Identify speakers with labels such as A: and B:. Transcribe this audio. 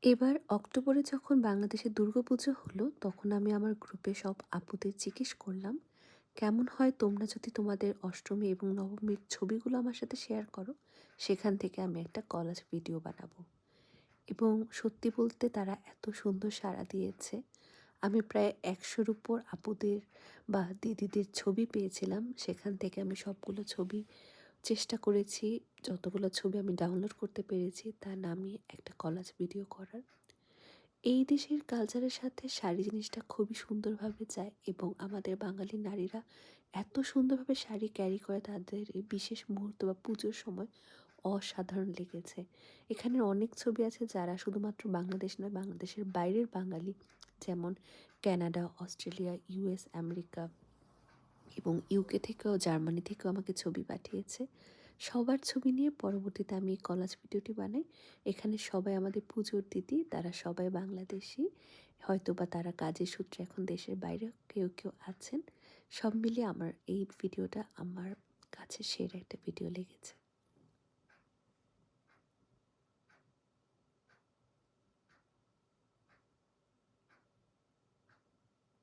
A: এবার অক্টোবরে যখন বাংলাদেশে দুর্গাপুজো হলো, তখন আমি আমার গ্রুপে সব আপুদের জিজ্ঞেস করলাম, "কেমন হয় তোমরা যদি তোমাদের অষ্টমী এবং নবমীর ছবিগুলো আমার সাথে শেয়ার করো? সেখান থেকে আমি একটা কলাজ ভিডিও বানাবো।" এবং সত্যি বলতে তারা এত সুন্দর সাড়া দিয়েছে। আমি প্রায় ১০০-র উপর আপুদের বা দিদিদের ছবি পেয়েছিলাম। সেখান থেকে আমি সবগুলো ছবি চেষ্টা করেছি, যতগুলো ছবি আমি ডাউনলোড করতে পেরেছি তা নামিয়ে একটা কলাজ ভিডিও করার। এই দেশের কালচারের সাথে শাড়ি জিনিসটা খুবই সুন্দরভাবে যায় এবং আমাদের বাঙালি নারীরা এত সুন্দরভাবে শাড়ি ক্যারি করে তাদের এই বিশেষ মুহূর্ত বা পুজোর সময় অসাধারণ লেগেছে। এখানের অনেক ছবি আছে যারা শুধুমাত্র বাংলাদেশ নয়, বাংলাদেশের বাইরের বাঙালি, যেমন কানাডা, অস্ট্রেলিয়া, ইউএস, আমেরিকা এবং ইউকে থেকেও জার্মানি থেকেও আমাকে ছবি পাঠিয়েছে। সবার ছবি নিয়ে পরবর্তীতে আমি এই কলাজ ভিডিওটি বানাই। এখানে সবাই আমাদের পুজোর দিদি, তারা সবাই বাংলাদেশী। হয়তোবা তারা কাজের সূত্রে এখন দেশের বাইরেও কেউ আছেন। সব মিলিয়ে আমার এই ভিডিওটা আমার কাছে সেরা একটা ভিডিও লেগেছে।